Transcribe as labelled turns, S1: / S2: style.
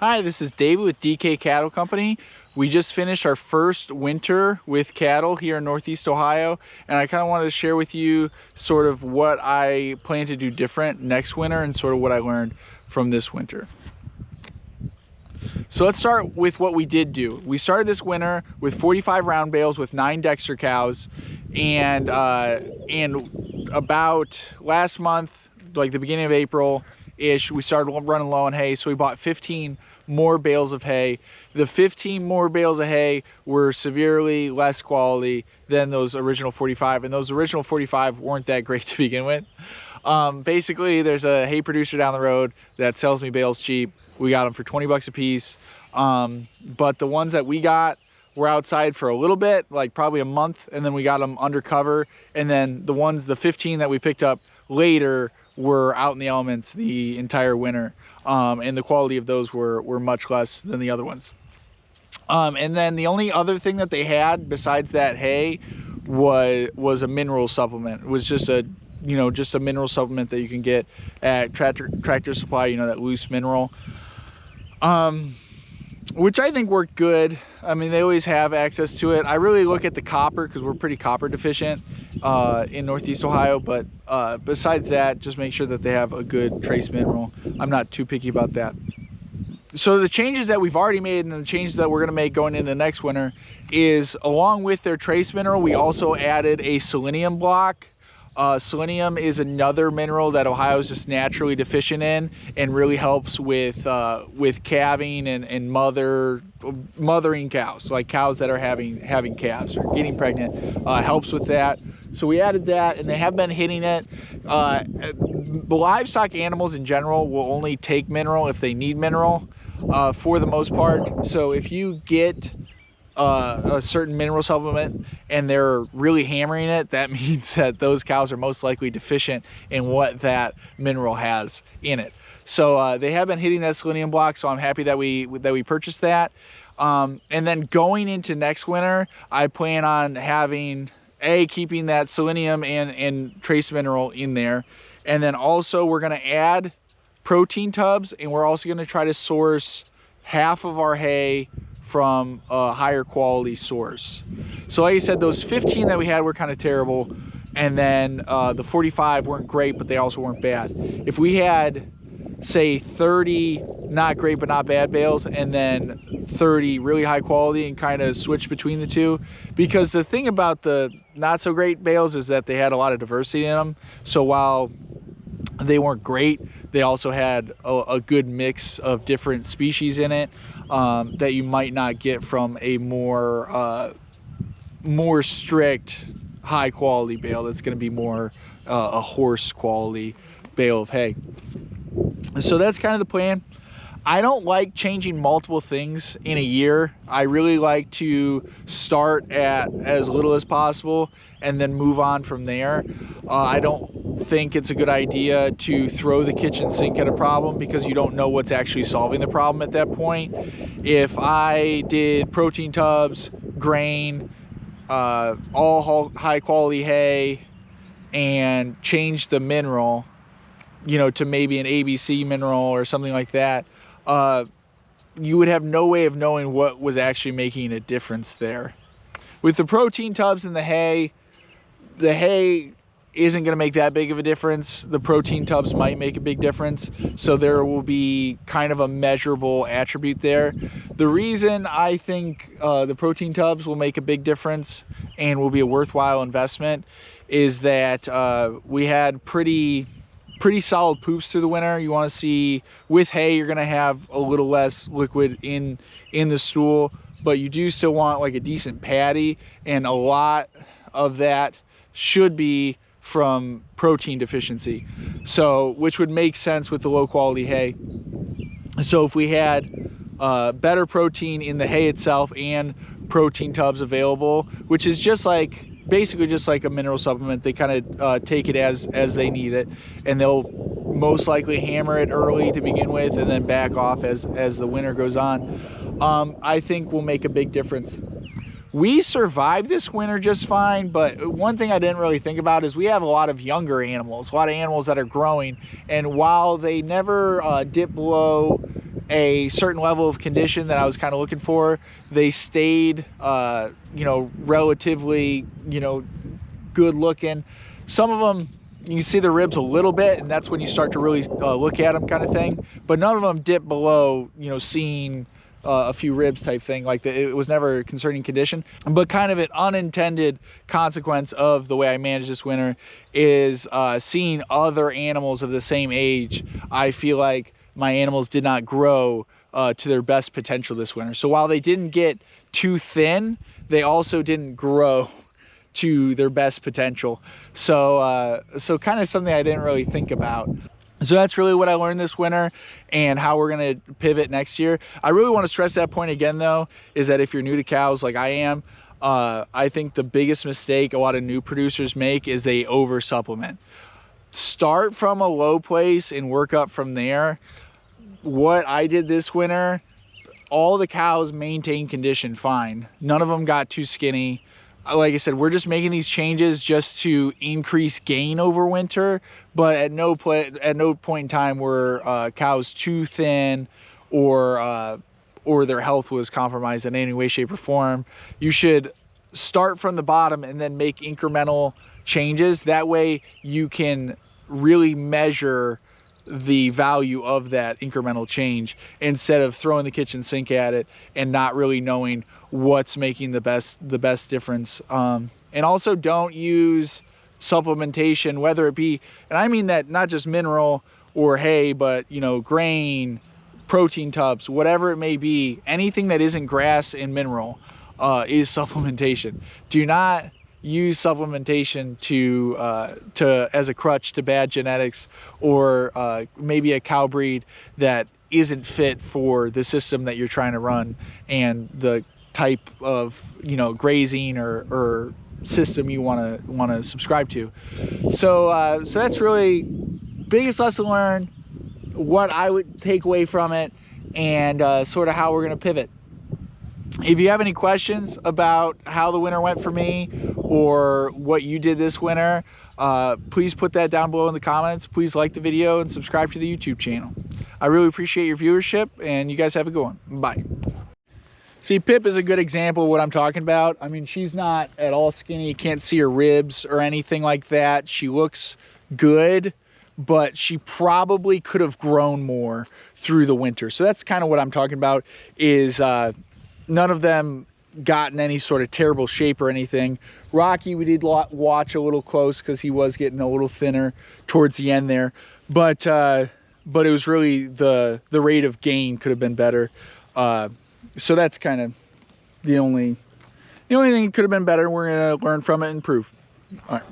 S1: Hi, this is David with DK Cattle Company. We just finished our first winter with cattle here in Northeast Ohio, and I kind of wanted to share with you sort of what I plan to do different next winter and sort of what I learned from this winter. So let's start with what we did do. We started this winter with 45 round bales with 9 Dexter cows, and about last month, like the beginning of April-ish, we started running low on hay, so we bought 15 more bales of hay. The 15 more bales of hay were severely less quality than those original 45, and those original 45 weren't that great to begin with. Basically, there's a hay producer down the road that sells me bales cheap. We got them for 20 bucks a piece. But the ones that we got were outside for a little bit, like probably a month, and then we got them undercover. And then the 15 that we picked up later were out in the elements the entire winter. And the quality of those were much less than the other ones. And then the only other thing that they had besides that hay was a mineral supplement. It was just a mineral supplement that you can get at Tractor Supply, that loose mineral. Which I think worked good. I mean, they always have access to it. I really look at the copper because we're pretty copper deficient in Northeast Ohio, but besides that, just make sure that they have a good trace mineral. I'm not too picky about that. So the changes that we've already made and the changes that we're going to make going into next winter is, along with their trace mineral, we also added a selenium block. Selenium is another mineral that Ohio is just naturally deficient in, and really helps with calving and mothering cows, like cows that are having calves or getting pregnant. Helps with that. So we added that, and they have been hitting it. The livestock animals in general will only take mineral if they need mineral, for the most part. So if you get a certain mineral supplement and they're really hammering it, that means that those cows are most likely deficient in what that mineral has in it. So they have been hitting that selenium block, so I'm happy that we purchased that. And then going into next winter, I plan on keeping that selenium and trace mineral in there. And then also we're going to add protein tubs, and we're also going to try to source half of our hay from a higher quality source. So like I said, those 15 that we had were kind of terrible, and then the 45 weren't great, but they also weren't bad. If we had, say, 30 not great but not bad bales, and then 30 really high quality, and kind of switch between the two, because the thing about the not so great bales is that they had a lot of diversity in them. So while they weren't great, they also had a good mix of different species in it, that you might not get from a more strict high quality bale that's going to be more a horse quality bale of hay. So that's kind of the plan. I don't like changing multiple things in a year. I really like to start at as little as possible and then move on from there. I don't think it's a good idea to throw the kitchen sink at a problem, because you don't know what's actually solving the problem at that point. If I did protein tubs, grain, all high quality hay, and changed the mineral, to maybe an ABC mineral or something like that, you would have no way of knowing what was actually making a difference there. With the protein tubs and the hay isn't going to make that big of a difference. The protein tubs might make a big difference, so there will be kind of a measurable attribute there. The reason I think the protein tubs will make a big difference and will be a worthwhile investment is that we had pretty solid poops through the winter. You want to see, with hay, you're going to have a little less liquid in the stool, but you do still want like a decent patty, and a lot of that should be from protein deficiency, so which would make sense with the low quality hay. So if we had better protein in the hay itself and protein tubs available, which is basically just like a mineral supplement, they kind of take it as they need it, and they'll most likely hammer it early to begin with and then back off as the winter goes on. I think will make a big difference. We survived this winter just fine, but one thing I didn't really think about is we have a lot of younger animals, a lot of animals that are growing, and while they never dip below a certain level of condition that I was kind of looking for. They stayed, you know, relatively, you know, good looking. Some of them, you can see the ribs a little bit, and that's when you start to really look at them, kind of thing. But none of them dip below, you know, seeing a few ribs type thing. Like it was never a concerning condition. But kind of an unintended consequence of the way I managed this winter is seeing other animals of the same age. I feel like my animals did not grow to their best potential this winter. So while they didn't get too thin, they also didn't grow to their best potential. So so kind of something I didn't really think about. So that's really what I learned this winter and how we're gonna pivot next year. I really want to stress that point again though, is that if you're new to cows like I am, I think the biggest mistake a lot of new producers make is they over supplement. Start from a low place and work up from there. What I did this winter, all the cows maintained condition fine. None of them got too skinny. Like I said, we're just making these changes just to increase gain over winter, but at no point in time were cows too thin or their health was compromised in any way, shape, or form. You should start from the bottom and then make incremental changes. That way you can really measure the value of that incremental change instead of throwing the kitchen sink at it and not really knowing what's making the best difference. And also don't use supplementation, whether it be, and I mean that not just mineral or hay, but you know, grain, protein tubs, whatever it may be. Anything that isn't grass and mineral is supplementation. Do not use supplementation to as a crutch to bad genetics, or maybe a cow breed that isn't fit for the system that you're trying to run and the type of, you know, grazing or system you want to subscribe to. So so that's really biggest lesson learned, what I would take away from it, and sort of how we're going to pivot. If you have any questions about how the winter went for me or what you did this winter, please put that down below in the comments. Please like the video and subscribe to the YouTube channel. I really appreciate your viewership, and you guys have a good one. Bye. See, Pip is a good example of what I'm talking about. I mean, she's not at all skinny. You can't see her ribs or anything like that. She looks good, but she probably could have grown more through the winter. So that's kind of what I'm talking about, is none of them got in any sort of terrible shape or anything. Rocky, we did watch a little close because he was getting a little thinner towards the end there. But it was really the rate of gain could have been better. So that's kind of the only thing that could have been better. We're gonna learn from it and improve. All right.